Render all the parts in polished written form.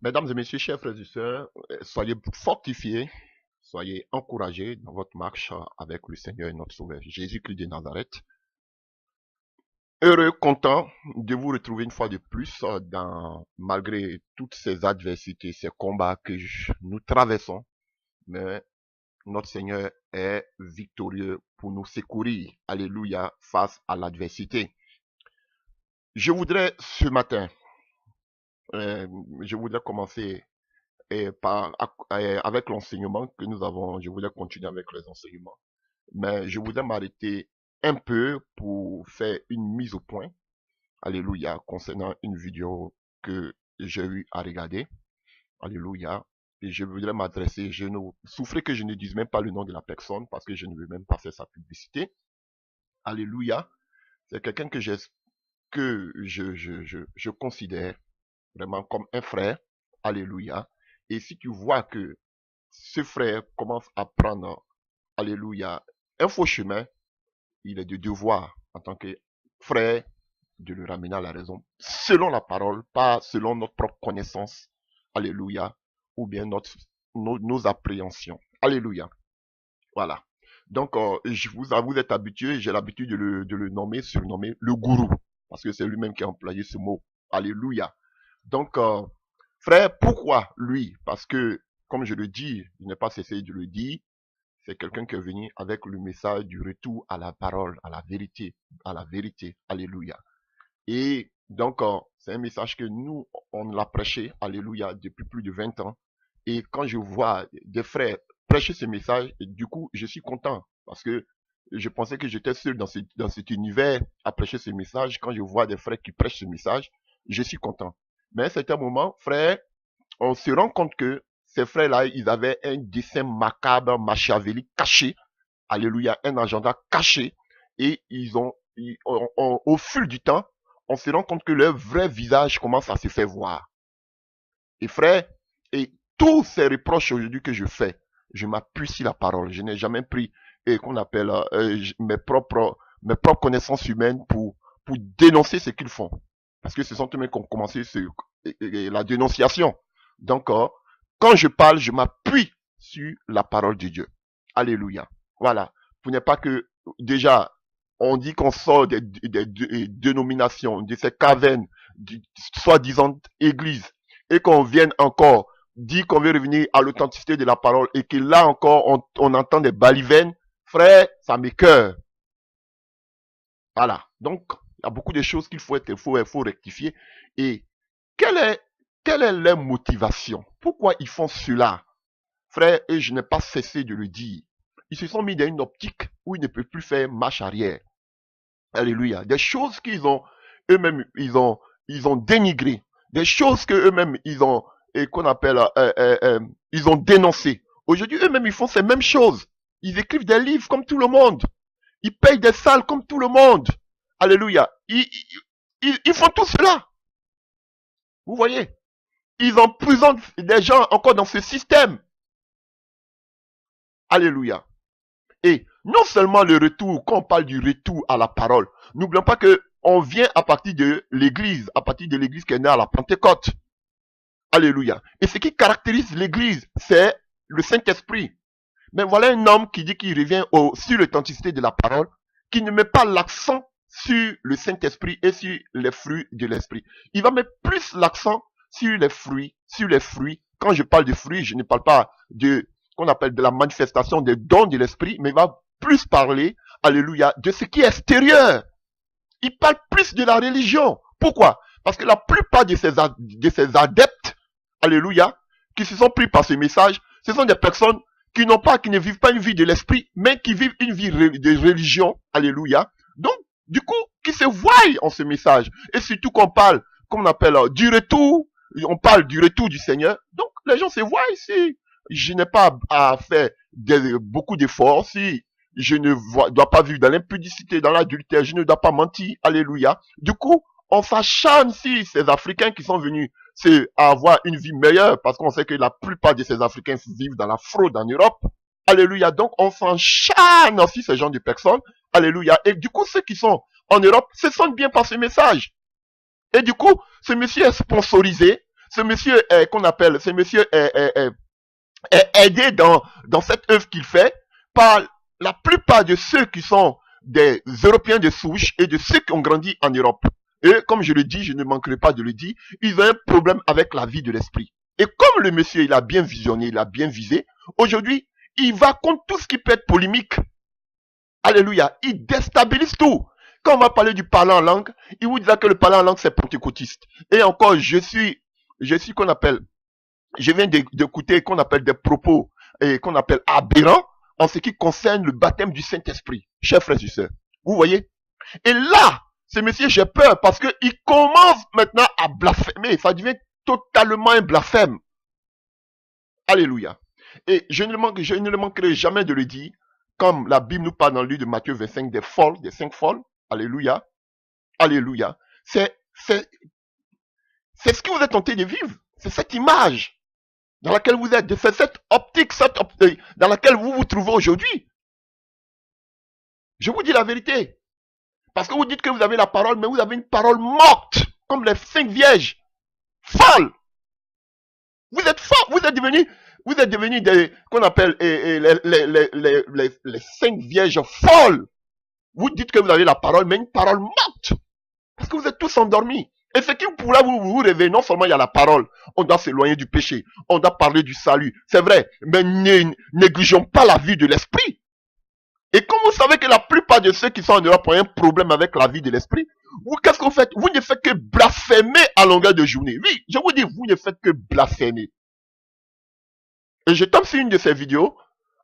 Mesdames et messieurs, chers frères et sœurs, soyez fortifiés, soyez encouragés dans votre marche avec le Seigneur et notre Sauveur Jésus-Christ de Nazareth. Heureux, content de vous retrouver une fois de plus malgré toutes ces adversités, ces combats que nous traversons, mais notre Seigneur est victorieux pour nous secourir. Alléluia, face à l'adversité. Je voudrais ce matin, euh, je voudrais commencer avec l'enseignement que nous avons. Je voulais continuer avec les enseignements, mais je voudrais m'arrêter un peu pour faire une mise au point, alléluia, concernant une vidéo que j'ai eu à regarder, alléluia, et je voudrais m'adresser, je ne souffrez que je ne dise même pas le nom de la personne parce que je ne veux même pas faire sa publicité, alléluia, c'est quelqu'un que je considère vraiment comme un frère, alléluia, et si tu vois que ce frère commence à prendre, alléluia, un faux chemin, il est de devoir, en tant que frère, de le ramener à la raison, selon la parole, pas selon notre propre connaissance, alléluia, ou bien nos appréhensions, alléluia, voilà. Donc, vous êtes habitué, j'ai l'habitude de le nommer, surnommer le gourou, parce que c'est lui-même qui a employé ce mot, alléluia. Donc, frère, pourquoi lui? Parce que, comme je le dis, je n'ai pas cessé de le dire, c'est quelqu'un qui est venu avec le message du retour à la parole, à la vérité. Alléluia. Et donc, c'est un message que nous, on l'a prêché, alléluia, depuis plus de 20 ans. Et quand je vois des frères prêcher ce message, du coup, je suis content parce que je pensais que j'étais seul dans cet univers à prêcher ce message. Quand je vois des frères qui prêchent ce message, je suis content. Mais à un certain moment, frère, on se rend compte que ces frères-là, ils avaient un dessein macabre, machiavélique, caché. Alléluia, un agenda caché. Et au fil du temps, on se rend compte que leur vrai visage commence à se faire voir. Et frère, et tous ces reproches aujourd'hui que je fais, je m'appuie sur la parole. Je n'ai jamais pris, qu'on appelle, mes propres connaissances humaines pour dénoncer ce qu'ils font. Parce que ce sont eux-mêmes qui ont commencé la dénonciation. Donc, quand je parle, je m'appuie sur la parole de Dieu. Alléluia. Voilà. Pour ne pas que, déjà, on dit qu'on sort des dénominations, de ces cavernes, soi-disant églises, et qu'on vienne encore dire qu'on veut revenir à l'authenticité de la parole, et que là encore, on entend des balivernes, frère, ça m'écoeure. Voilà. Donc, il y a beaucoup de choses qu'il faut rectifier. Et quelle est, quelle est leur motivation? Pourquoi ils font cela? Frère, et je n'ai pas cessé de le dire. Ils se sont mis dans une optique où ils ne peuvent plus faire marche arrière. Alléluia. Des choses qu'ils ont, eux-mêmes, ils ont dénigré. Des choses que eux-mêmes, ils ont, et qu'on appelle, ils ont dénoncé. Aujourd'hui, eux-mêmes, ils font ces mêmes choses. Ils écrivent des livres comme tout le monde. Ils payent des salles comme tout le monde. Alléluia. Ils font tout cela. Vous voyez? Ils emprisonnent des gens encore dans ce système. Alléluia. Et non seulement le retour, quand on parle du retour à la parole, n'oublions pas que on vient à partir de l'église qui est née à la Pentecôte. Alléluia. Et ce qui caractérise l'église, c'est le Saint-Esprit. Mais voilà un homme qui dit qu'il revient sur l'authenticité de la parole, qui ne met pas l'accent sur le Saint-Esprit et sur les fruits de l'Esprit. Il va mettre plus l'accent sur les fruits, Quand je parle de fruits, je ne parle pas de qu'on appelle de la manifestation des dons de l'Esprit, mais il va plus parler, alléluia, de ce qui est extérieur. Il parle plus de la religion. Pourquoi? Parce que la plupart de ces adeptes, alléluia, qui se sont pris par ce message, ce sont des personnes qui ne vivent pas une vie de l'esprit, mais qui vivent une vie de religion, alléluia. Donc, du coup, qui se voient en ce message. Et surtout qu'on parle, comme on appelle, du retour, on parle du retour du Seigneur. Donc, les gens se voient ici. Je n'ai pas à faire beaucoup d'efforts. Si je ne dois pas vivre dans l'impudicité, dans l'adultère, je ne dois pas mentir, alléluia. Du coup, on s'acharne si ces Africains qui sont venus à avoir une vie meilleure, parce qu'on sait que la plupart de ces Africains vivent dans la fraude en Europe. Alléluia. Donc, on s'encharne aussi ces gens de personnes. Alléluia. Et du coup, ceux qui sont en Europe se sentent bien par ce message. Et du coup, ce monsieur est sponsorisé. ce monsieur qu'on appelle, ce monsieur est aidé dans cette œuvre qu'il fait par la plupart de ceux qui sont des Européens de souche et de ceux qui ont grandi en Europe. Et comme je le dis, je ne manquerai pas de le dire, ils ont un problème avec la vie de l'esprit. Et comme le monsieur, il a bien visionné, il a bien visé, aujourd'hui, il va contre tout ce qui peut être polémique. Alléluia. Il déstabilise tout. Quand on va parler du parler en langue, il vous dira que le parler en langue, c'est pentecôtiste. Et encore, je suis qu'on appelle, je viens d'écouter qu'on appelle des propos et qu'on appelle aberrants en ce qui concerne le baptême du Saint-Esprit. Chers frères et sœurs, vous voyez? Et là, ce monsieur, j'ai peur parce qu'il commence maintenant à blasphémer. Ça devient totalement un blasphème. Alléluia. Et je ne le manquerai jamais de le dire, comme la Bible nous parle dans le livre de Matthieu 25 des folles, des 5 folles. Alléluia. Alléluia. C'est ce que vous êtes tenté de vivre. C'est cette image dans laquelle vous êtes. C'est cette optique dans laquelle vous vous trouvez aujourd'hui. Je vous dis la vérité. Parce que vous dites que vous avez la parole, mais vous avez une parole morte, comme les 5 vierges. Folles. Vous êtes folles. Vous êtes devenus des, qu'on appelle, les 5 vierges folles. Vous dites que vous avez la parole, mais une parole morte. Parce que vous êtes tous endormis. Et ce qui pourra vous réveiller, non seulement il y a la parole, on doit s'éloigner du péché, on doit parler du salut, c'est vrai, mais négligeons pas la vie de l'esprit. Et comme vous savez que la plupart de ceux qui sont en Europe ont un problème avec la vie de l'esprit, vous, qu'est-ce que vous faites? Vous ne faites que blasphémer à longueur de journée. Oui, je vous dis, vous ne faites que blasphémer. Et je tombe sur une de ces vidéos,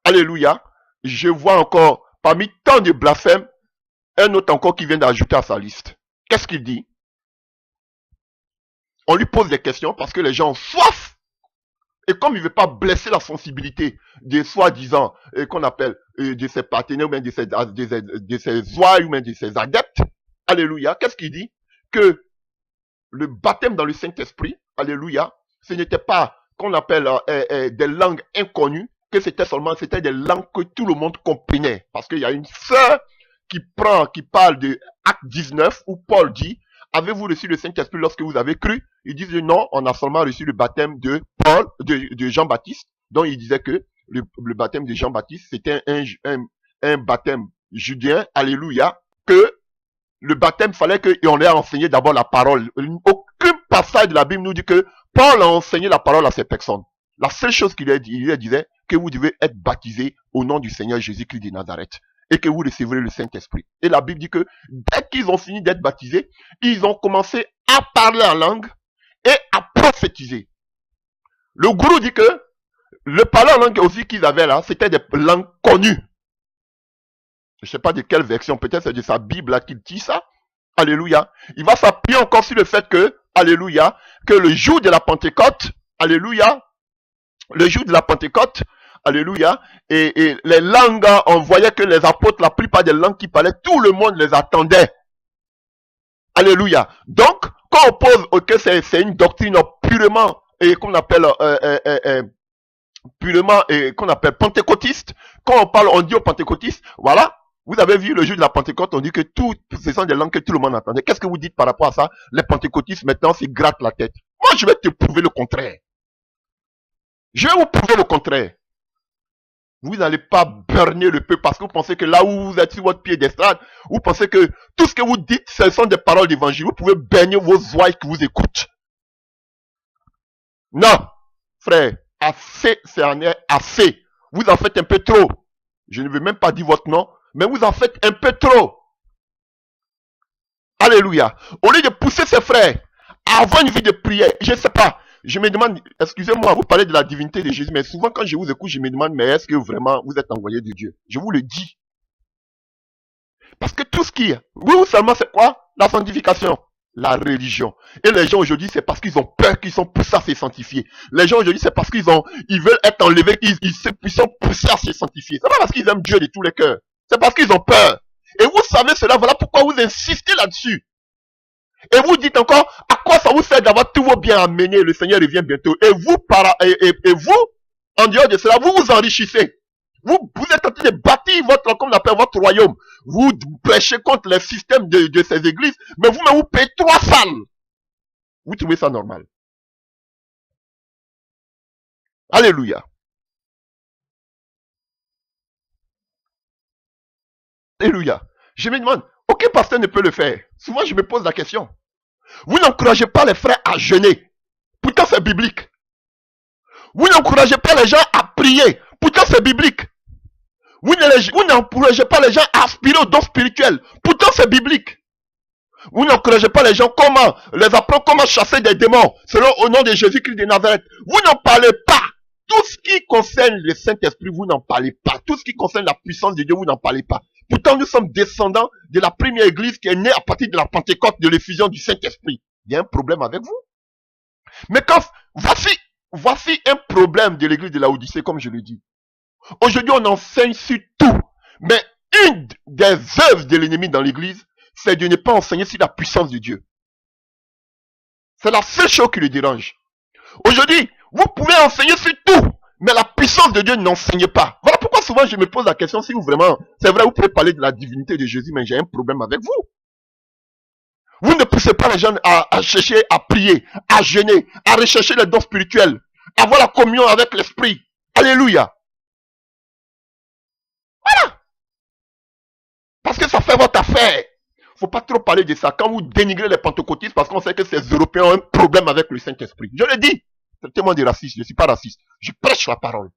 alléluia, je vois encore, parmi tant de blasphèmes, un autre encore qui vient d'ajouter à sa liste. Qu'est-ce qu'il dit? On lui pose des questions parce que les gens ont soif. Et comme il ne veut pas blesser la sensibilité des soi-disant, qu'on appelle, de ses partenaires, ou bien de ses ouailles, ou bien de ses adeptes, alléluia, qu'est-ce qu'il dit? Que le baptême dans le Saint-Esprit, alléluia, ce n'était pas qu'on appelle des langues inconnues, que c'était des langues que tout le monde comprenait. Parce qu'il y a une sœur qui parle de Acte 19, où Paul dit, avez-vous reçu le Saint-Esprit lorsque vous avez cru? Ils disent non, on a seulement reçu le baptême de Jean-Baptiste. Donc il disait que le baptême de Jean-Baptiste, c'était un baptême judéen, alléluia, que le baptême, fallait qu'on ait enseigné d'abord la parole. Aucun passage de la Bible nous dit que Paul a enseigné la parole à ces personnes. La seule chose qu'il disait, que vous devez être baptisés au nom du Seigneur Jésus-Christ de Nazareth. Et que vous recevrez le Saint-Esprit. Et la Bible dit que dès qu'ils ont fini d'être baptisés, ils ont commencé à parler en langue et à prophétiser. Le gourou dit que le parler en langue aussi qu'ils avaient là, c'était des langues connues. Je ne sais pas de quelle version, peut-être c'est de sa Bible là qu'il dit ça. Alléluia. Il va s'appuyer encore sur le fait que, alléluia, que le jour de la Pentecôte, alléluia, le jour de la Pentecôte, alléluia, et les langues, on voyait que les apôtres, la plupart des langues qui parlaient, tout le monde les attendait. Alléluia. Donc, quand on pose que c'est une doctrine purement, et qu'on appelle, purement, qu'on appelle pentecôtiste, quand on parle, on dit aux pentecôtistes, voilà, vous avez vu le jour de la Pentecôte, on dit que ce sont des langues que tout le monde entendait. Qu'est-ce que vous dites par rapport à ça? Les pentecôtistes, maintenant, s'ils grattent la tête. Moi, je vais te prouver le contraire. Je vais vous prouver le contraire. Vous n'allez pas berner le peuple parce que vous pensez que là où vous êtes sur votre pied d'estrade, vous pensez que tout ce que vous dites, ce sont des paroles d'évangile. Vous pouvez berner vos ouailles qui vous écoutent. Non, frère, assez, c'est en est assez. Vous en faites un peu trop. Je ne veux même pas dire votre nom, mais vous en faites un peu trop. Alléluia. Au lieu de pousser ses frères à avoir une vie de prière, je ne sais pas. Je me demande, excusez-moi, vous parlez de la divinité de Jésus, mais souvent quand je vous écoute, je me demande, mais est-ce que vraiment vous êtes envoyé de Dieu? Je vous le dis. Parce que tout ce qui est, vous seulement c'est quoi? La sanctification, la religion. Et les gens aujourd'hui, c'est parce qu'ils ont peur qu'ils sont poussés à se sanctifier. Les gens aujourd'hui, c'est parce qu'ils veulent être enlevés, ils sont poussés à se sanctifier. C'est pas parce qu'ils aiment Dieu de tous les cœurs. C'est parce qu'ils ont peur. Et vous savez cela, voilà pourquoi vous insistez là-dessus. Et vous dites encore, à quoi ça vous sert d'avoir tous vos biens amenés, le Seigneur revient bientôt. Et vous, vous, en dehors de cela, vous vous enrichissez. Vous êtes en train de bâtir comme on appelle votre royaume. Vous prêchez contre les systèmes de ces églises, mais vous-même vous payez 3 salles. Vous trouvez ça normal? Alléluia. Alléluia. Je me demande, aucun pasteur ne peut le faire. Souvent, je me pose la question. Vous n'encouragez pas les frères à jeûner. Pourtant, c'est biblique. Vous n'encouragez pas les gens à prier. Pourtant, c'est biblique. Vous n'encouragez pas les gens à aspirer aux dons spirituels. Pourtant, c'est biblique. Vous n'encouragez pas les gens comment les apprendre comment chasser des démons selon au nom de Jésus-Christ de Nazareth. Vous n'en parlez pas. Tout ce qui concerne le Saint-Esprit, vous n'en parlez pas. Tout ce qui concerne la puissance de Dieu, vous n'en parlez pas. Pourtant, nous sommes descendants de la première église qui est née à partir de la Pentecôte, de l'effusion du Saint-Esprit. Il y a un problème avec vous. Mais quand, voici un problème de l'église de la Odyssée, comme je le dis. Aujourd'hui, on enseigne sur tout. Mais une des œuvres de l'ennemi dans l'église, c'est de ne pas enseigner sur la puissance de Dieu. C'est la seule chose qui le dérange. Aujourd'hui, vous pouvez enseigner sur tout, mais la puissance de Dieu n'enseigne pas. Voilà pourquoi souvent je me pose la question si vous vraiment, c'est vrai, vous pouvez parler de la divinité de Jésus, mais j'ai un problème avec vous. Vous ne poussez pas les gens à chercher à prier, à jeûner, à rechercher les dons spirituels, à avoir la communion avec l'Esprit. Alléluia. Voilà. Parce que ça fait votre affaire. Faut pas trop parler de ça. Quand vous dénigrez les pentecôtistes parce qu'on sait que ces Européens ont un problème avec le Saint-Esprit. Je le dis. Traitez-moi de raciste. Je ne suis pas raciste. Je prêche la parole.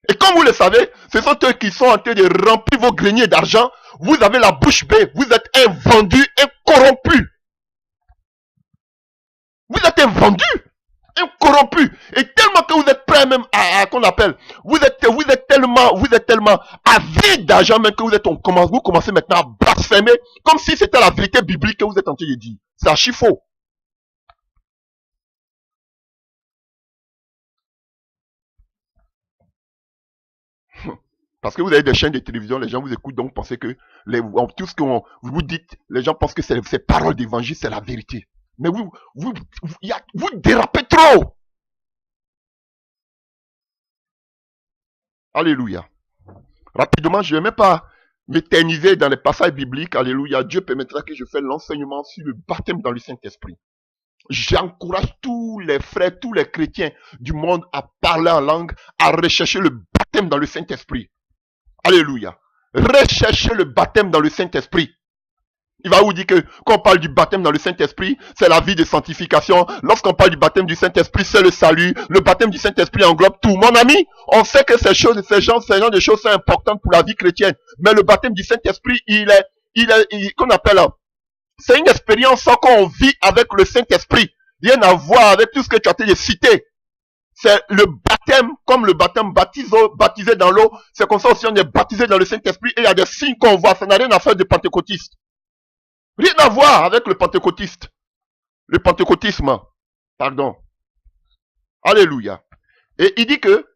Et comme vous le savez, ce sont eux qui sont en train de remplir vos greniers d'argent. Vous avez la bouche bée. Vous êtes un vendu, un corrompu. Vous êtes un vendu, un corrompu. Et tellement que vous êtes prêt même à qu'on appelle. Vous êtes tellement avide d'argent même que vous commencez maintenant à blasphémer comme si c'était la vérité biblique que vous êtes en train de dire. C'est archi faux. Parce que vous avez des chaînes de télévision, les gens vous écoutent, donc vous pensez que tout ce que vous dites, les gens pensent que ces paroles d'évangile, c'est la vérité. Mais vous dérapez trop. Alléluia. Rapidement, je ne vais même pas m'éterniser dans les passages bibliques. Alléluia. Dieu permettra que je fasse l'enseignement sur le baptême dans le Saint-Esprit. J'encourage tous les frères, tous les chrétiens du monde à parler en langue, à rechercher le baptême dans le Saint-Esprit. Alléluia. Recherchez le baptême dans le Saint-Esprit. Il va vous dire que quand on parle du baptême dans le Saint-Esprit, c'est la vie de sanctification. Lorsqu'on parle du baptême du Saint-Esprit, c'est le salut. Le baptême du Saint-Esprit englobe tout. Mon ami, on sait que ces genres de choses sont importantes pour la vie chrétienne. Mais le baptême du Saint-Esprit, qu'on appelle, c'est une expérience qu'on vit avec le Saint-Esprit. Rien à voir avec tout ce que tu as été cité. C'est le baptême, comme le baptême baptisé dans l'eau. C'est comme ça aussi on est baptisé dans le Saint-Esprit et il y a des signes qu'on voit. Ça n'a rien à faire de pentecôtiste. Rien à voir avec le pentecôtiste. Le pentecôtisme. Pardon. Alléluia. Et il dit que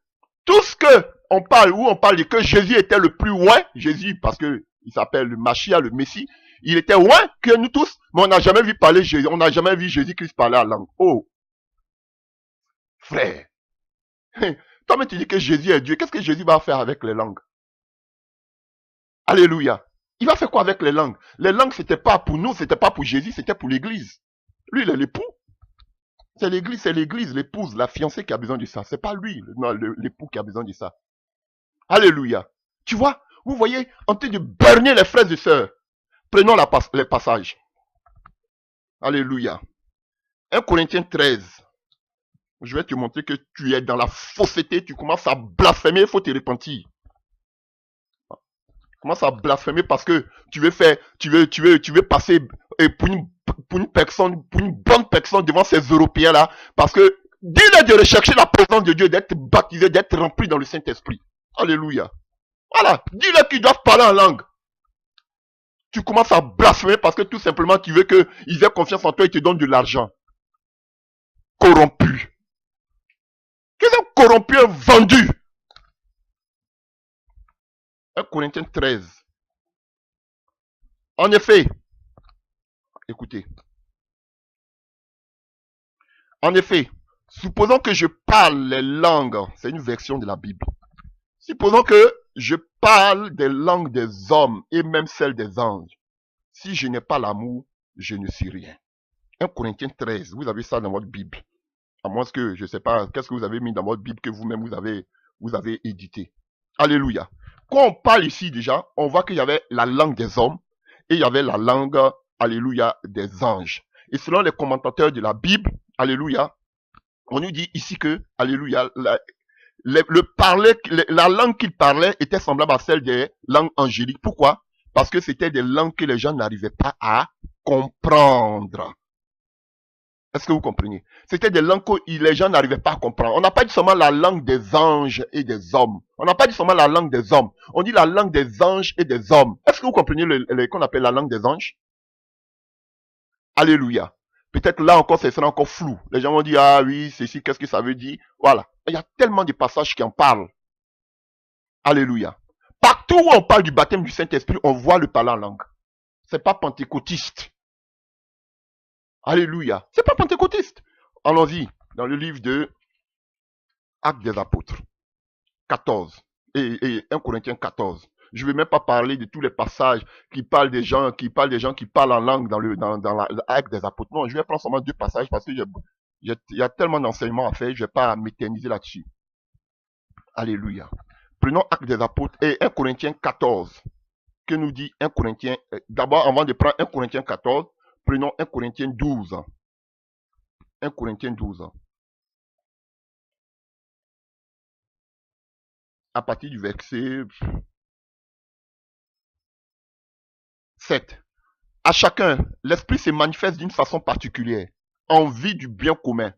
tout ce que on parle de que Jésus était le plus loin, Jésus, parce que il s'appelle le Machia, le Messie, il était loin que nous tous, mais on n'a jamais vu parler Jésus, on n'a jamais vu Jésus-Christ parler en langue. Oh, frère. Toi-même tu dis que Jésus est Dieu, qu'est-ce que Jésus va faire avec les langues? Alléluia. Il va faire quoi avec les langues? Les langues, c'était pas pour nous, c'était pas pour Jésus, c'était pour l'église. Lui, il est l'époux. C'est l'église, l'épouse, la fiancée qui a besoin de ça. C'est pas lui, l'époux qui a besoin de ça. Alléluia. Tu vois, vous voyez, en train de berner les frères et sœurs. Prenons les passages. Alléluia. 1 Corinthiens 13. Je vais te montrer que tu es dans la fausseté, tu commences à blasphémer, il faut te repentir. Tu commences à blasphémer parce que tu veux passer pour une bonne personne devant ces Européens-là. Parce que dis-leur de rechercher la présence de Dieu, d'être baptisé, d'être rempli dans le Saint-Esprit. Alléluia. Voilà. Dis-leur qu'ils doivent parler en langue. Tu commences à blasphémer parce que tout simplement tu veux qu'ils aient confiance en toi et te donnent de l'argent. Corrompu. Qu'est-ce qu'un corrompu, un vendu? 1 Corinthiens 13. En effet, écoutez. En effet, supposons que je parle les langues, c'est une version de la Bible. Supposons que je parle des langues des hommes et même celles des anges. Si je n'ai pas l'amour, je ne suis rien. 1 Corinthiens 13, vous avez ça dans votre Bible. À moins que, je ne sais pas, qu'est-ce que vous avez mis dans votre Bible que vous-même vous avez édité. Alléluia. Quand on parle ici déjà, on voit qu'il y avait la langue des hommes et il y avait la langue, alléluia, des anges. Et selon les commentateurs de la Bible, alléluia, on nous dit ici que, alléluia, la langue qu'il parlait était semblable à celle des langues angéliques. Pourquoi? Parce que c'était des langues que les gens n'arrivaient pas à comprendre. Est-ce que vous comprenez? C'était des langues que les gens n'arrivaient pas à comprendre. On n'a pas dit seulement la langue des anges et des hommes. On n'a pas dit seulement la langue des hommes. On dit la langue des anges et des hommes. Est-ce que vous comprenez qu'on appelle la langue des anges? Alléluia. Peut-être là encore, ce sera encore flou. Les gens vont dire, ah oui, ceci, qu'est-ce que ça veut dire? Voilà. Il y a tellement de passages qui en parlent. Alléluia. Partout où on parle du baptême du Saint-Esprit, on voit le parler en langue. C'est pas pentecôtiste. Alléluia. C'est pas pentecôtiste. Allons-y dans le livre de Actes des Apôtres 14 et 1 Corinthiens 14. Je ne vais même pas parler de tous les passages qui parlent des gens qui parlent en langue dans l'Acte des Apôtres. Non, je vais prendre seulement 2 passages parce que il y a tellement d'enseignements à faire, je ne vais pas m'éterniser là-dessus. Alléluia. Prenons Actes des Apôtres et 1 Corinthiens 14. Que nous dit 1 Corinthiens? D'abord, avant de prendre 1 Corinthiens 14, prenons 1 Corinthiens 12. 1 Corinthiens 12. À partir du verset 7. À chacun, l'Esprit se manifeste d'une façon particulière, en vue du bien commun.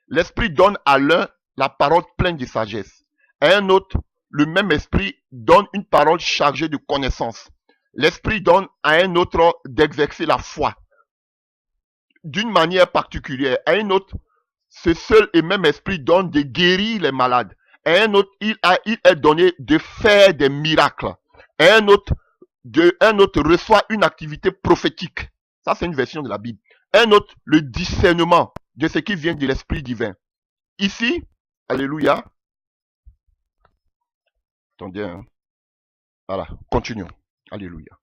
L'Esprit donne à l'un la parole pleine de sagesse. À un autre, le même Esprit donne une parole chargée de connaissance. L'Esprit donne à un autre d'exercer la foi d'une manière particulière. À un autre, ce seul et même Esprit donne de guérir les malades. À un autre, il est donné de faire des miracles. À un autre reçoit une activité prophétique. Ça, c'est une version de la Bible. Un autre, le discernement de ce qui vient de l'Esprit divin. Ici, alléluia. Attendez, hein. Voilà, continuons. Alléluia.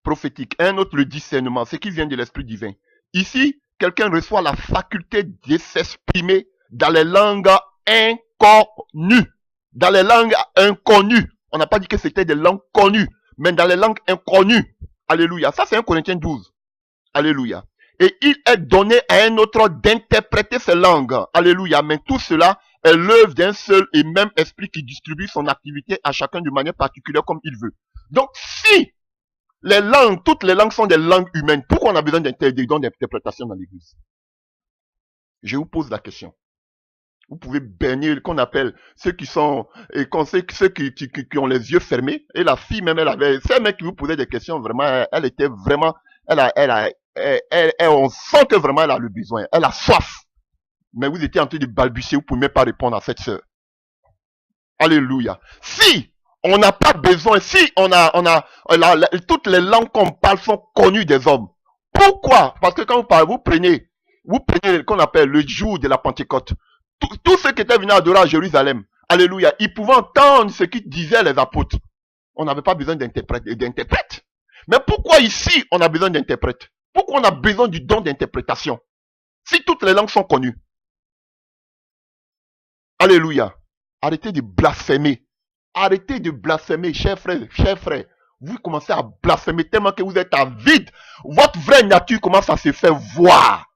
Prophétique. Un autre, le discernement, ce qui vient de l'Esprit divin. Ici, quelqu'un reçoit la faculté de s'exprimer dans les langues inconnues. Dans les langues inconnues. On n'a pas dit que c'était des langues connues, mais dans les langues inconnues. Alléluia. Ça, c'est 1 Corinthiens 12. Alléluia. Et il est donné à un autre d'interpréter ces langues. Alléluia. Mais tout cela est l'œuvre d'un seul et même esprit qui distribue son activité à chacun de manière particulière comme il veut. Donc, si les langues, toutes les langues sont des langues humaines, pourquoi on a besoin des dons d'interprétation dans l'église? Je vous pose la question. Vous pouvez baigner, qu'on appelle ceux qui sont, ceux qui ont les yeux fermés. Et la fille même, elle avait, c'est un mec qui vous posait des questions, vraiment, elle était vraiment, on sent que vraiment elle a le besoin, elle a soif. Mais vous étiez en train de balbutier, vous ne pouvez même pas répondre à cette sœur. Alléluia. Si on n'a pas besoin, si toutes les langues qu'on parle sont connues des hommes. Pourquoi? Parce que quand vous parlez, vous prenez qu'on appelle le jour de la Pentecôte. Tous ceux qui étaient venus adorer à Jérusalem, alléluia, ils pouvaient entendre ce qu'ils disaient les apôtres. On n'avait pas besoin d'interprètes. Mais pourquoi ici, on a besoin d'interprètes? Pourquoi on a besoin du don d'interprétation? Si toutes les langues sont connues. Alléluia. Arrêtez de blasphémer. Arrêtez de blasphémer, chers frères. Vous commencez à blasphémer tellement que vous êtes à vide. Votre vraie nature commence à se faire voir.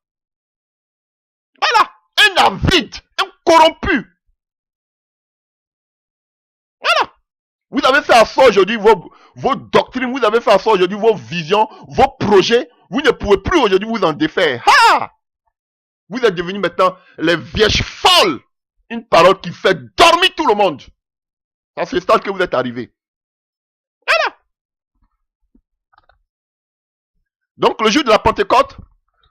Voilà. Un avide, un corrompu. Voilà. Vous avez fait asseoir aujourd'hui vos doctrines, vous avez fait asseoir aujourd'hui vos visions, vos projets. Vous ne pouvez plus aujourd'hui vous en défaire. Ha! Vous êtes devenus maintenant les vierges folles. Une parole qui fait dormir tout le monde. C'est à ce stade que vous êtes arrivés. Voilà. Donc le jour de la Pentecôte,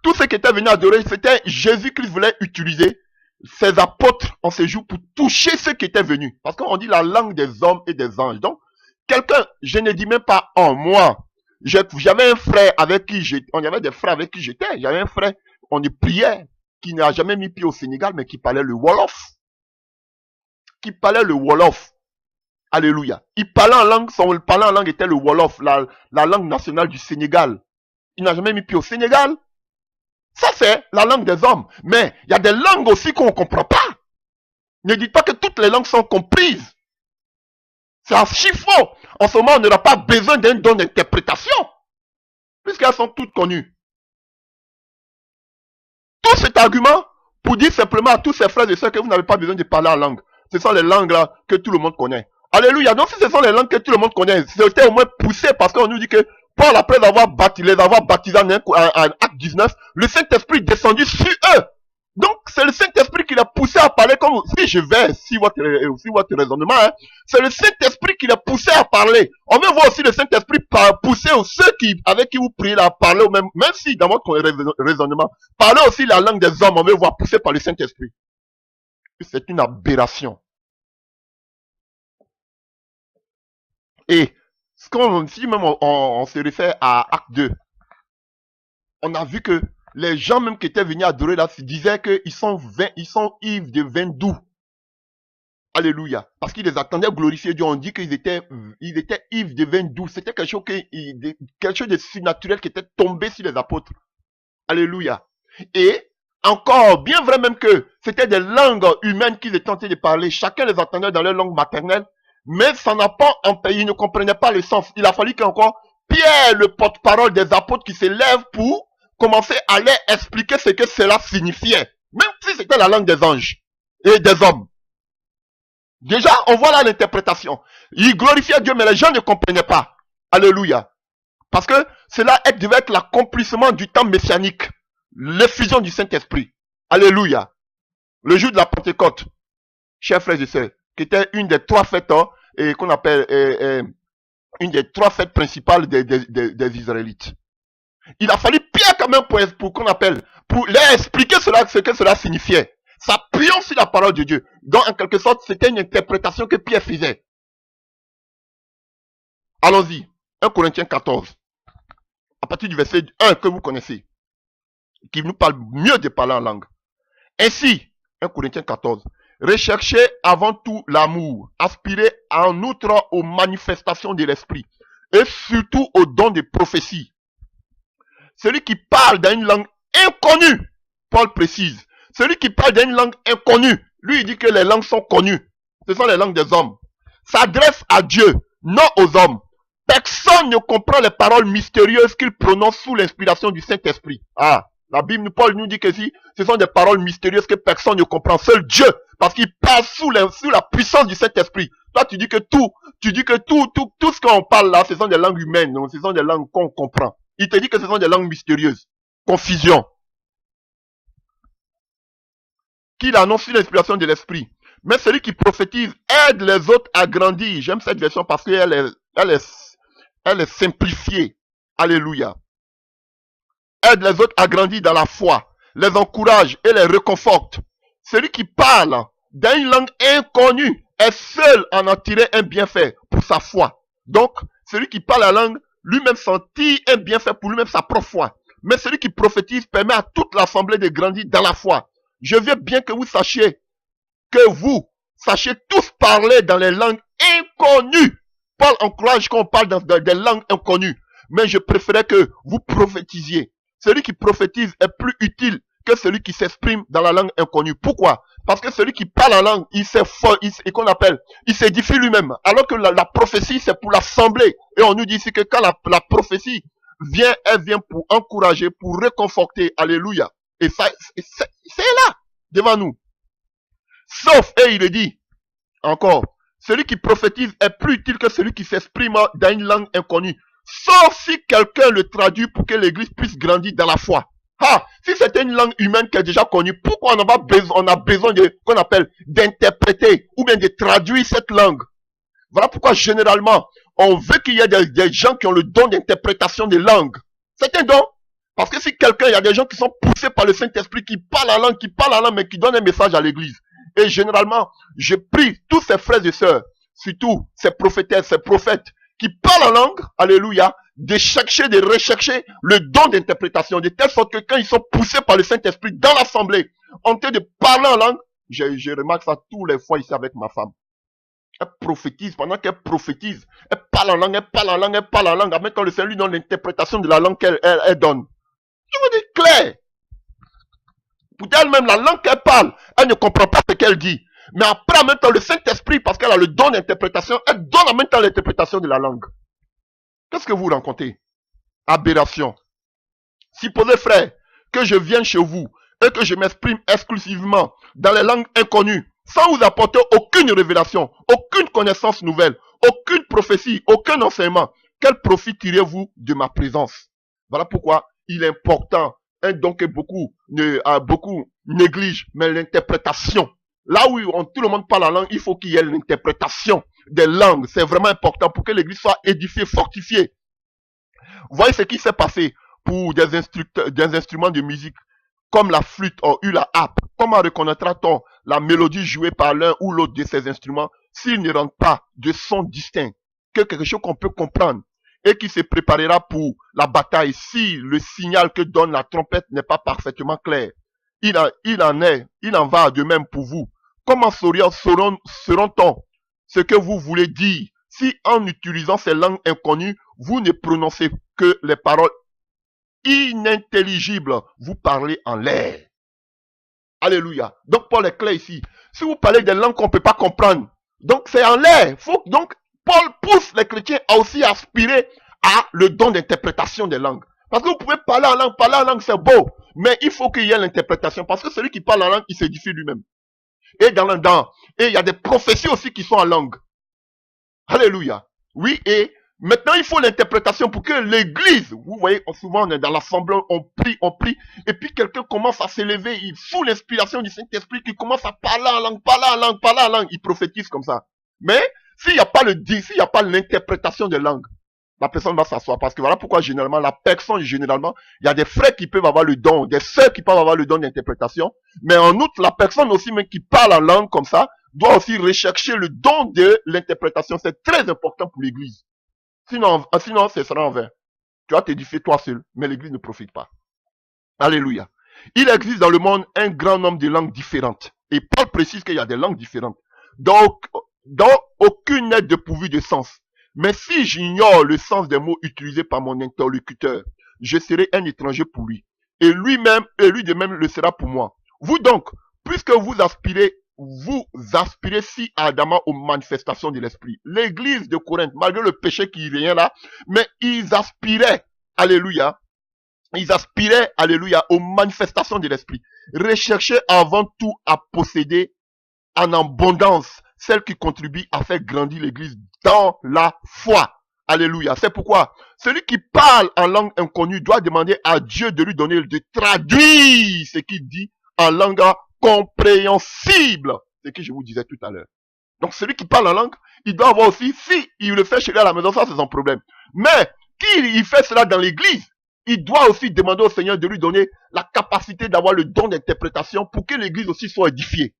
tout ce qui était venu adorer, c'était Jésus qui voulait utiliser ses apôtres en ce jour pour toucher ceux qui étaient venus. Parce qu'on dit la langue des hommes et des anges. Donc, quelqu'un, je ne dis même pas en moi. J'avais un frère avec qui j'étais, on y avait des frères avec qui j'étais. J'avais un frère, on y priait, qui n'a jamais mis pied au Sénégal, mais qui parlait le Wolof. Alléluia. Il parlait en langue, son parlant en langue était le Wolof, la langue nationale du Sénégal. Il n'a jamais mis pied au Sénégal. Ça, c'est la langue des hommes. Mais il y a des langues aussi qu'on ne comprend pas. Ne dites pas que toutes les langues sont comprises. C'est archi faux. En ce moment, on n'aura pas besoin d'un don d'interprétation, puisqu'elles sont toutes connues. Tout cet argument pour dire simplement à tous ces frères et sœurs que vous n'avez pas besoin de parler en langue. Ce sont les langues là que tout le monde connaît. Alléluia. Donc si ce sont les langues que tout le monde connaît, c'était au moins poussé parce qu'on nous dit que Paul, après les avoir baptisés en Acte 19, le Saint-Esprit est descendu sur eux. Donc c'est le Saint-Esprit qui l'a poussé à parler comme si je vais, si votre raisonnement, hein, c'est le Saint-Esprit qui l'a poussé à parler. On veut voir aussi le Saint-Esprit pousser ceux avec qui vous priez à parler, même si dans votre raisonnement, parler aussi la langue des hommes, on veut voir pousser par le Saint-Esprit. C'est une aberration. Et si même on se réfère à Acte 2, on a vu que les gens même qui étaient venus adorer là disaient qu'ils sont ivres de vin doux. Alléluia. Parce qu'ils les attendaient glorifier Dieu. On dit qu'ils étaient ivres de vin doux. C'était quelque chose de surnaturel qui était tombé sur les apôtres. Alléluia. Et encore, bien vrai même que c'était des langues humaines qu'ils étaient tentés de parler. Chacun les entendait dans leur langue maternelle. Mais ça n'a pas empêché, ils ne comprenaient pas le sens. Il a fallu qu'encore Pierre, le porte-parole des apôtres, qui se lève pour commencer à leur expliquer ce que cela signifiait. Même si c'était la langue des anges et des hommes. Déjà, on voit là l'interprétation. Ils glorifiaient Dieu, mais les gens ne comprenaient pas. Alléluia. Parce que cela devait être l'accomplissement du temps messianique. L'effusion du Saint-Esprit. Alléluia. Le jour de la Pentecôte, chers frères et sœurs, qui était une des trois fêtes qu'on appelle une des trois fêtes principales des Israélites. Il a fallu Pierre quand même pour qu'on appelle, pour leur expliquer ce que cela signifiait. S'appuyant sur la parole de Dieu. Donc en quelque sorte, c'était une interprétation que Pierre faisait. Allons-y. 1 Corinthiens 14. À partir du verset 1 que vous connaissez. Qui nous parle mieux de parler en langue. Ainsi, 1 Corinthiens 14. Recherchez avant tout l'amour. Aspirez en outre aux manifestations de l'esprit. Et surtout aux dons de prophétie. Celui qui parle dans une langue inconnue, Paul précise. Celui qui parle d'une langue inconnue, lui il dit que les langues sont connues. Ce sont les langues des hommes. S'adresse à Dieu, non aux hommes. Personne ne comprend les paroles mystérieuses qu'il prononce sous l'inspiration du Saint-Esprit. Ah, la Bible, Paul nous dit que si ce sont des paroles mystérieuses que personne ne comprend, seul Dieu, parce qu'il parle sous la puissance du Saint-Esprit. Toi, tu dis que tout ce qu'on parle là, ce sont des langues humaines, donc ce sont des langues qu'on comprend. Il te dit que ce sont des langues mystérieuses. Confusion. Qu'il annonce sur l'inspiration de l'esprit. Mais celui qui prophétise aide les autres à grandir. J'aime cette version parce qu'elle est simplifiée. Alléluia. Aide les autres à grandir dans la foi. Les encourage et les réconforte. Celui qui parle dans une langue inconnue est seul à en tirer un bienfait pour sa foi. Donc, celui qui parle la langue, lui-même s'en tire un bienfait pour lui-même sa propre foi. Mais celui qui prophétise permet à toute l'assemblée de grandir dans la foi. Je veux bien que vous sachiez tous parler dans les langues inconnues. Paul encourage qu'on parle dans des langues inconnues. Mais je préférais que vous prophétisiez. Celui qui prophétise est plus utile que celui qui s'exprime dans la langue inconnue. Pourquoi? Parce que celui qui parle la langue, il s'édifie lui-même. Alors que la prophétie, c'est pour l'assemblée. Et on nous dit ici que quand la prophétie vient, elle vient pour encourager, pour réconforter. Alléluia. Et ça, c'est là, devant nous. Sauf, et il le dit, encore, celui qui prophétise est plus utile que celui qui s'exprime dans une langue inconnue. Sauf si quelqu'un le traduit pour que l'église puisse grandir dans la foi. Ah, si c'était une langue humaine qui est déjà connue, pourquoi on a besoin qu'on appelle d'interpréter ou bien de traduire cette langue? Voilà pourquoi généralement, on veut qu'il y ait des gens qui ont le don d'interprétation des langues. C'est un don. Parce que si il y a des gens qui sont poussés par le Saint-Esprit, qui parlent la langue, mais qui donnent un message à l'église. Et généralement, je prie tous ces frères et sœurs, surtout ces prophétesses, ces prophètes, qui parlent la langue, alléluia, de rechercher le don d'interprétation, de telle sorte que quand ils sont poussés par le Saint-Esprit dans l'assemblée, en train de parler en langue, je remarque ça tous les fois ici avec ma femme. Elle prophétise, pendant qu'elle prophétise, elle parle en langue, avant que le Seigneur lui donne l'interprétation de la langue qu'elle donne. Je vous dis clair. Pour elle-même, la langue qu'elle parle, elle ne comprend pas ce qu'elle dit. Mais après, en même temps, le Saint-Esprit, parce qu'elle a le don d'interprétation, elle donne en même temps l'interprétation de la langue. Qu'est-ce que vous rencontrez? Aberration. Supposez, frère, que je vienne chez vous et que je m'exprime exclusivement dans les langues inconnues, sans vous apporter aucune révélation, aucune connaissance nouvelle, aucune prophétie, aucun enseignement. Quel profit tirez-vous de ma présence? Voilà pourquoi il est important, un don que beaucoup négligent, mais l'interprétation. Là où tout le monde parle la langue, il faut qu'il y ait l'interprétation des langues. C'est vraiment important pour que l'église soit édifiée, fortifiée. Voyez ce qui s'est passé pour des instruments de musique comme la flûte ou la harpe. Comment reconnaîtra-t-on la mélodie jouée par l'un ou l'autre de ces instruments s'ils ne rendent pas de son distinct, que quelque chose qu'on peut comprendre et qui se préparera pour la bataille si le signal que donne la trompette n'est pas parfaitement clair? Il en va de même pour vous. Comment sauront-on ce que vous voulez dire si en utilisant ces langues inconnues, vous ne prononcez que les paroles inintelligibles, vous parlez en l'air? Alléluia. Donc Paul est clair ici. Si vous parlez des langues qu'on ne peut pas comprendre, donc c'est en l'air. Donc Paul pousse les chrétiens à aussi aspirer à le don d'interprétation des langues. Parce que vous pouvez parler en langue c'est beau, mais il faut qu'il y ait l'interprétation. Parce que celui qui parle en langue, il s'édifie lui-même. Et et il y a des prophéties aussi qui sont en langue. Alléluia. Oui, et maintenant il faut l'interprétation pour que l'église, vous voyez, souvent on est dans l'assemblée, on prie, et puis quelqu'un commence à s'élever, il fout l'inspiration du Saint-Esprit qui commence à parler en langue, il prophétise comme ça. Mais s'il n'y a pas l'interprétation des langues, la personne va s'asseoir. Parce que voilà pourquoi il y a des frères qui peuvent avoir le don, des sœurs qui peuvent avoir le don d'interprétation, mais en outre, la personne aussi même qui parle en langue comme ça, doit aussi rechercher le don de l'interprétation. C'est très important pour l'église. Sinon, ce sera en vain. Tu vas t'édifier toi seul, mais l'église ne profite pas. Alléluia. Il existe dans le monde un grand nombre de langues différentes. Et Paul précise qu'il y a des langues différentes. Donc, aucune n'est dépourvue de sens. Mais si j'ignore le sens des mots utilisés par mon interlocuteur, je serai un étranger pour lui. Et lui de même le sera pour moi. Vous donc, puisque vous aspirez si ardemment aux manifestations de l'esprit. L'église de Corinthe, malgré le péché qui vient là, mais ils aspiraient, alléluia, aux manifestations de l'esprit. Recherchez avant tout à posséder en abondance celle qui contribue à faire grandir l'église dans la foi. Alléluia. C'est pourquoi celui qui parle en langue inconnue doit demander à Dieu de lui donner, de traduire ce qu'il dit en langue compréhensible. Ce que je vous disais tout à l'heure. Donc celui qui parle en langue, il doit avoir aussi, si il le fait chez lui à la maison, ça c'est son problème. Mais qu'il fait cela dans l'église, il doit aussi demander au Seigneur de lui donner la capacité d'avoir le don d'interprétation pour que l'église aussi soit édifiée.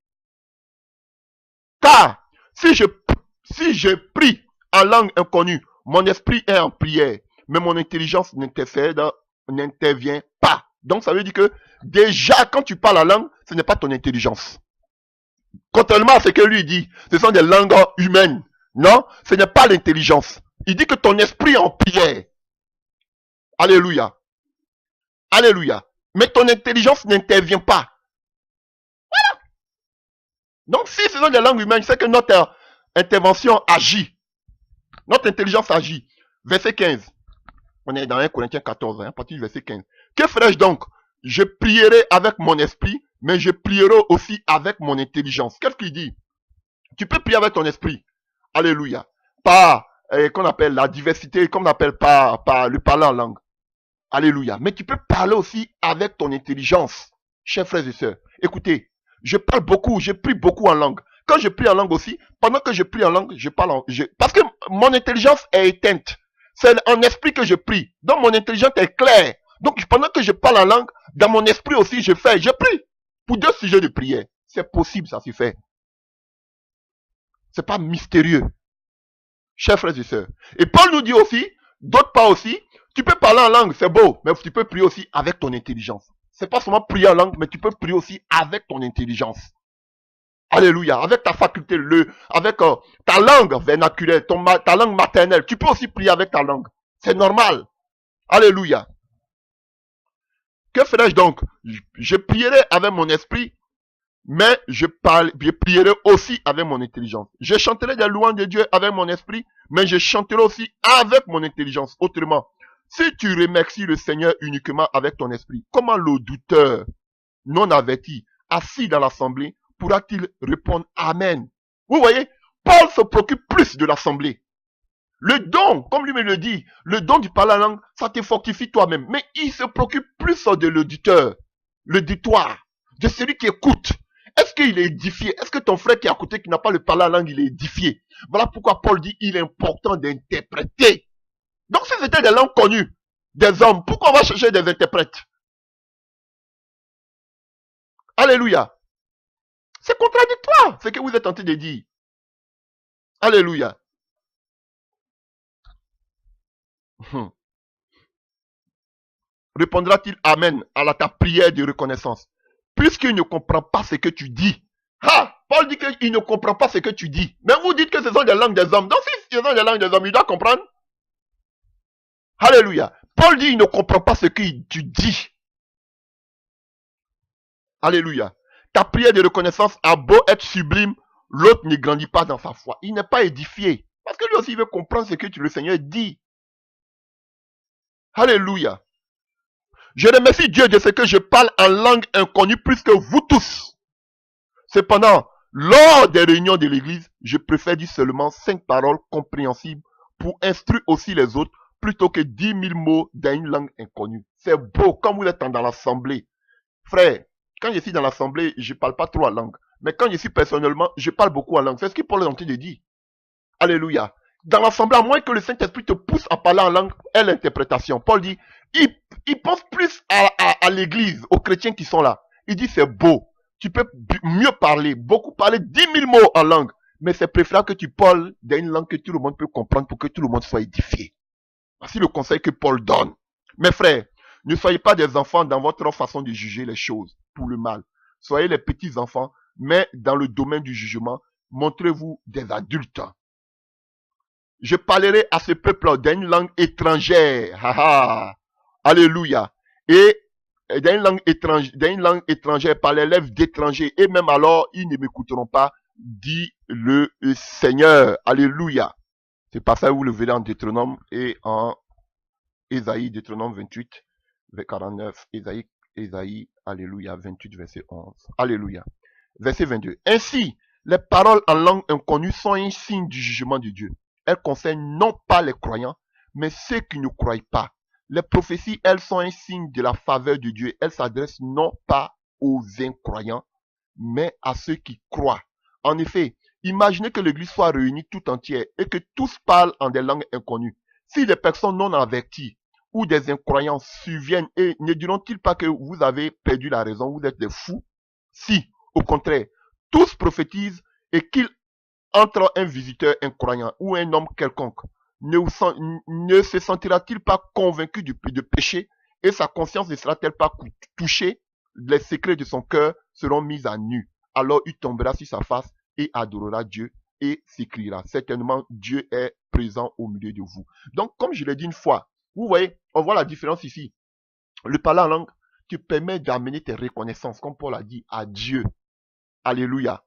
Car si je prie en langue inconnue, mon esprit est en prière, mais mon intelligence n'intervient pas. Donc ça veut dire que déjà quand tu parles en langue, ce n'est pas ton intelligence. Contrairement à ce que lui dit, ce sont des langues humaines. Non, ce n'est pas l'intelligence. Il dit que ton esprit est en prière. Alléluia. Alléluia. Mais ton intelligence n'intervient pas. Voilà. Donc si ce sont des langues humaines, c'est que notre intervention agit. Notre intelligence agit. Verset 15. On est dans 1 Corinthiens 14, à partir du verset 15. Que ferai-je donc? Je prierai avec mon esprit, mais je prierai aussi avec mon intelligence. Qu'est-ce qu'il dit? Tu peux prier avec ton esprit. Alléluia. Par, qu'on appelle la diversité, qu'on appelle par le parler en langue. Alléluia. Mais tu peux parler aussi avec ton intelligence. Chers frères et sœurs, écoutez, je parle beaucoup, je prie beaucoup en langue. Quand je prie en langue aussi, pendant que je prie en langue, je parle parce que mon intelligence est éteinte. C'est en esprit que je prie. Donc mon intelligence est claire. Donc pendant que je parle en langue, dans mon esprit aussi, je prie. Pour 2 sujets de prière. C'est possible, ça se fait. C'est pas mystérieux. Chers frères et sœurs. Et Paul nous dit aussi, d'autre part aussi, tu peux parler en langue, c'est beau, mais tu peux prier aussi avec ton intelligence. C'est pas seulement prier en langue, mais tu peux prier aussi avec ton intelligence. Alléluia. Avec ta faculté, avec ta langue vernaculaire, ta langue maternelle. Tu peux aussi prier avec ta langue. C'est normal. Alléluia. Que ferai-je donc? Je prierai avec mon esprit, mais je prierai aussi avec mon intelligence. Je chanterai des louanges de Dieu avec mon esprit, mais je chanterai aussi avec mon intelligence. Autrement, si tu remercies le Seigneur uniquement avec ton esprit, comment le douteur non averti, assis dans l'assemblée, pourra-t-il répondre Amen? Vous voyez, Paul se préoccupe plus de l'assemblée. Le don, comme lui me le dit, le don du parler en langue, ça te fortifie toi-même. Mais il se préoccupe plus de l'auditeur, l'auditoire, de celui qui écoute. Est-ce qu'il est édifié? Est-ce que ton frère qui est à côté, qui n'a pas le parler en langue, il est édifié? Voilà pourquoi Paul dit il est important d'interpréter. Donc si c'était des langues connues, des hommes, pourquoi on va chercher des interprètes? Alléluia. C'est contradictoire, ce que vous êtes en train de dire. Alléluia. Répondra-t-il Amen à ta prière de reconnaissance, puisqu'il ne comprend pas ce que tu dis? Ah, Paul dit qu'il ne comprend pas ce que tu dis. Mais vous dites que ce sont des langues des hommes. Donc si ce sont des langues des hommes, il doit comprendre. Alléluia. Paul dit qu'il ne comprend pas ce que tu dis. Alléluia. Ta prière de reconnaissance a beau être sublime, l'autre ne grandit pas dans sa foi. Il n'est pas édifié. Parce que lui aussi, il veut comprendre ce que le Seigneur dit. Alléluia. Je remercie Dieu de ce que je parle en langue inconnue plus que vous tous. Cependant, lors des réunions de l'église, je préfère dire seulement 5 paroles compréhensibles pour instruire aussi les autres plutôt que 10 000 mots dans une langue inconnue. C'est beau quand vous êtes dans l'assemblée. Frère, quand je suis dans l'assemblée, je ne parle pas trop en langue. Mais quand je suis personnellement, je parle beaucoup en langue. C'est ce que Paul est en train de dire. Alléluia. Dans l'assemblée, à moins que le Saint-Esprit te pousse à parler en langue, est l'interprétation. Paul dit, il pense plus à l'église, aux chrétiens qui sont là. Il dit, c'est beau. Tu peux mieux parler, beaucoup parler 10 000 mots en langue. Mais c'est préférable que tu parles dans une langue que tout le monde peut comprendre pour que tout le monde soit édifié. Voici le conseil que Paul donne. Mes frères, ne soyez pas des enfants dans votre façon de juger les choses pour le mal. Soyez les petits enfants, mais dans le domaine du jugement, montrez-vous des adultes. Je parlerai à ce peuple d'une langue étrangère. Alléluia. Et d'une langue étrangère par les lèvres d'étrangers. Et même alors, ils ne m'écouteront pas, dit le Seigneur. Alléluia. C'est pas ça, vous le verrez en Deutéronome et en Ésaïe, Deutéronome 28, verset 49, Ésaïe, alléluia, 28, verset 11. Alléluia. Verset 22. Ainsi, les paroles en langue inconnue sont un signe du jugement de Dieu. Elles concernent non pas les croyants, mais ceux qui ne croient pas. Les prophéties, elles sont un signe de la faveur de Dieu. Elles s'adressent non pas aux incroyants, mais à ceux qui croient. En effet, imaginez que l'église soit réunie tout entière et que tous parlent en des langues inconnues. Si des personnes non averties ou des incroyants surviennent, et ne diront-ils pas que vous avez perdu la raison, vous êtes des fous? Si, au contraire, tous prophétisent et qu'il entre un visiteur incroyant ou un homme quelconque, ne se sentira-t-il pas convaincu de péché et sa conscience ne sera-t-elle pas touchée? Les secrets de son cœur seront mis à nu. Alors il tombera sur sa face et adorera Dieu et s'écriera. Certainement, Dieu est présent au milieu de vous. Donc, comme je l'ai dit une fois, vous voyez, on voit la différence ici. Le parler en langue te permet d'amener tes reconnaissances, comme Paul a dit, à Dieu. Alléluia.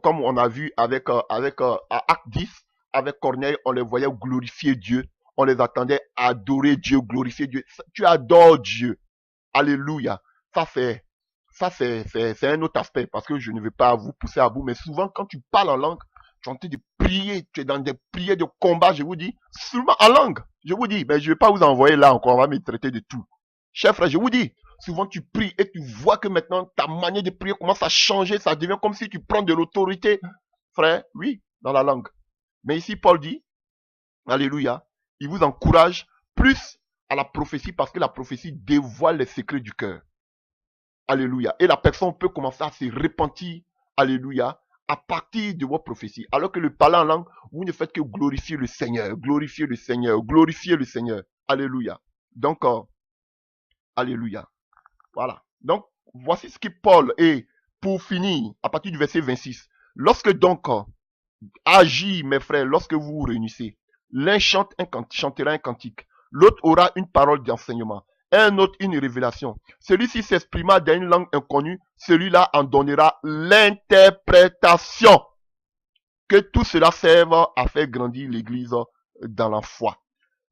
Comme on a vu avec Acte 10, avec Corneille, on les voyait glorifier Dieu. On les attendait adorer Dieu, glorifier Dieu. Tu adores Dieu. Alléluia. Ça c'est un autre aspect parce que je ne vais pas vous pousser à bout. Mais souvent, quand tu parles en langue, tu es en train de prier. Tu es dans des prières de combat, je vous dis. Seulement en langue. Je vous dis, mais je ne vais pas vous envoyer là encore. On va me traiter de tout. Chers frères, je vous dis, souvent tu pries et tu vois que maintenant ta manière de prier commence à changer. Ça devient comme si tu prends de l'autorité. Frère, oui, dans la langue. Mais ici, Paul dit, alléluia, il vous encourage plus à la prophétie parce que la prophétie dévoile les secrets du cœur. Alléluia. Et la personne peut commencer à se repentir, alléluia, à partir de vos prophéties. Alors que le parler en langue, vous ne faites que glorifier le Seigneur, glorifier le Seigneur, glorifier le Seigneur. Alléluia. Donc, alléluia. Voilà. Donc, voici ce que Paul est, pour finir, à partir du verset 26. Lorsque donc, agis, mes frères, lorsque vous vous réunissez, l'un chantera un cantique, l'autre aura une parole d'enseignement. un autre une révélation. Celui-ci s'exprima dans une langue inconnue, celui-là en donnera l'interprétation. Que tout cela serve à faire grandir l'Église dans la foi.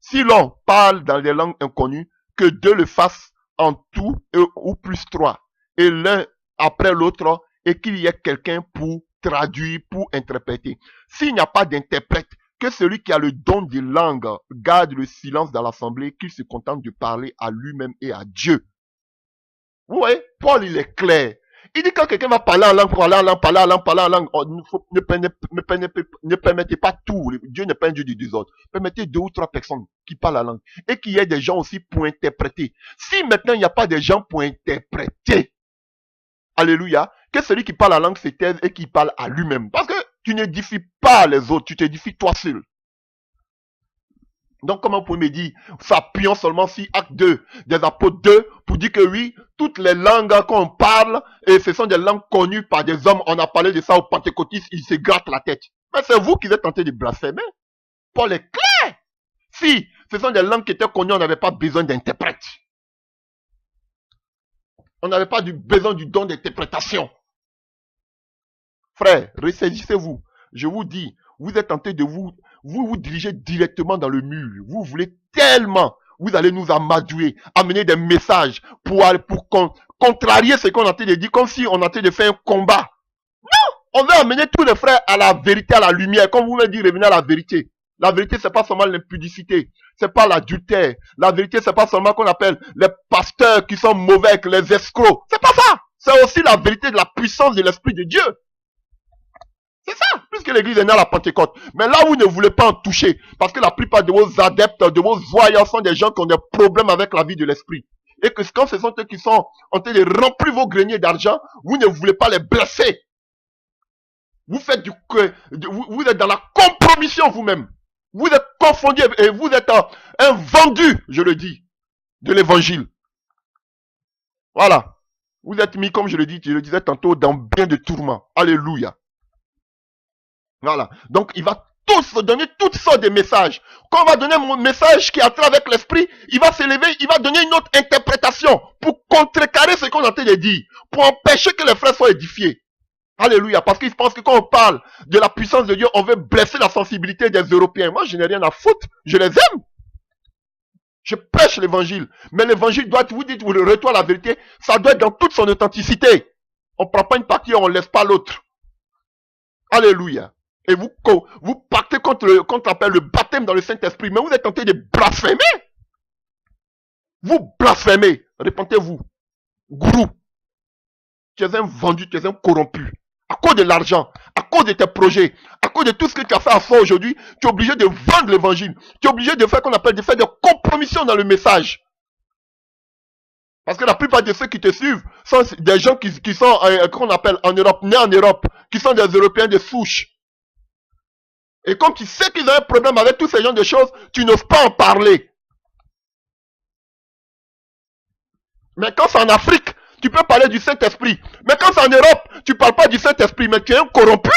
Si l'on parle dans des langues inconnues, que deux le fassent en tout ou plus trois, et l'un après l'autre, et qu'il y ait quelqu'un pour traduire, pour interpréter. S'il n'y a pas d'interprète, que celui qui a le don de langue garde le silence dans l'assemblée, qu'il se contente de parler à lui-même et à Dieu. Vous voyez, Paul il est clair. Il dit quand quelqu'un va parler en langue, parler en langue, ne permettez pas tout. Dieu n'est pas un Dieu du désordre. Permettez 2 ou 3 personnes qui parlent la langue. Et qu'il y ait des gens aussi pour interpréter. Si maintenant il n'y a pas de gens pour interpréter, alléluia, que celui qui parle la langue se taise et qui parle à lui-même. Parce que tu n'édifies pas les autres, tu t'édifies toi seul. Donc, comment vous pouvez me dire, s'appuyant seulement sur Acte 2, des apôtres 2, pour dire que oui, toutes les langues qu'on parle, et ce sont des langues connues par des hommes, on a parlé de ça aux pentecôtistes, ils se grattent la tête. Mais c'est vous qui êtes tentés de blasphémer. Paul est clair. Si ce sont des langues qui étaient connues, on n'avait pas besoin d'interprètes. On n'avait pas besoin du don d'interprétation. Frère, ressaisissez-vous. Je vous dis, vous êtes tentés de vous dirigez directement dans le mur. Vous voulez tellement, vous allez nous amadouer, amener des messages pour contrarier ce qu'on a en train de dire, comme si on a en train de faire un combat. Non, on veut amener tous les frères à la vérité, à la lumière. Comme vous me dites, revenez à la vérité. La vérité, c'est pas seulement l'impudicité, c'est pas l'adultère. La vérité, c'est pas seulement qu'on appelle les pasteurs qui sont mauvais, les escrocs. C'est pas ça. C'est aussi la vérité de la puissance de l'Esprit de Dieu. C'est ça, puisque l'église est née à la Pentecôte. Mais là, vous ne voulez pas en toucher, parce que la plupart de vos adeptes, de vos voyants sont des gens qui ont des problèmes avec la vie de l'esprit. Et que quand ce sont eux qui sont en train de remplir vos greniers d'argent, vous ne voulez pas les blesser. Vous faites vous êtes dans la compromission vous-même. Vous êtes confondu et vous êtes un vendu, je le dis, de l'évangile. Voilà. Vous êtes mis, comme je le disais tantôt, dans bien de tourments. Alléluia. Voilà. Donc, il va tous donner toutes sortes de messages. Quand on va donner un message qui est à travers avec l'esprit, il va s'élever, il va donner une autre interprétation pour contrecarrer ce qu'on a en train de dire, pour empêcher que les frères soient édifiés. Alléluia. Parce qu'ils pensent que quand on parle de la puissance de Dieu, on veut blesser la sensibilité des Européens. Moi, je n'ai rien à foutre. Je les aime. Je prêche l'évangile. Mais l'évangile doit être, vous dites, vous le retour à la vérité, ça doit être dans toute son authenticité. On ne prend pas une partie et on ne laisse pas l'autre. Alléluia. Et vous partez contre le baptême dans le Saint-Esprit. Mais vous êtes tenté de blasphémer. Vous blasphémez. Répentez-vous. Gourou. Tu es un vendu, tu es un corrompu. À cause de l'argent, à cause de tes projets, à cause de tout ce que tu as fait à soi aujourd'hui, tu es obligé de vendre l'évangile. Tu es obligé de faire de faire des compromissions dans le message. Parce que la plupart de ceux qui te suivent sont des gens qui sont, qu'on appelle en Europe, nés en Europe, qui sont des Européens de souche. Et comme tu sais qu'ils ont un problème avec tous ces genres de choses, tu n'oses pas en parler. Mais quand c'est en Afrique, tu peux parler du Saint-Esprit. Mais quand c'est en Europe, tu ne parles pas du Saint-Esprit, mais tu es un corrompu.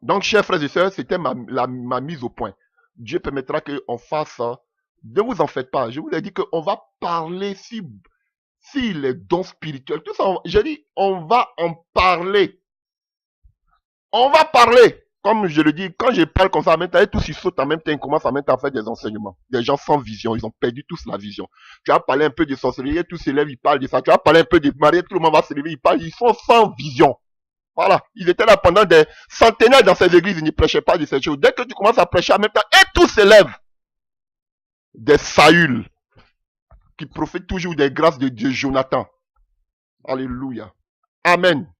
Donc, chers frères et sœurs, c'était ma mise au point. Dieu permettra qu'on fasse ça. Ne vous en faites pas. Je vous ai dit qu'on va parler si les dons spirituels. Tout ça, j'ai dit, on va en parler. On va parler. Comme je le dis, quand je parle comme ça, maintenant, tous ils sautent en même temps, ils commencent en même temps à faire des enseignements. Des gens sans vision, ils ont perdu tous la vision. Tu vas parler un peu de sorcellerie, tous se lèvent, ils parlent de ça. Tu vas parler un peu de mariage, tout le monde va se lever, ils parlent, ils sont sans vision. Voilà. Ils étaient là pendant des centenaires dans ces églises, ils ne prêchaient pas de ces choses. Dès que tu commences à prêcher en même temps, et tous se lèvent. Des Saül, qui profitent toujours des grâces de Dieu, Jonathan. Alléluia. Amen.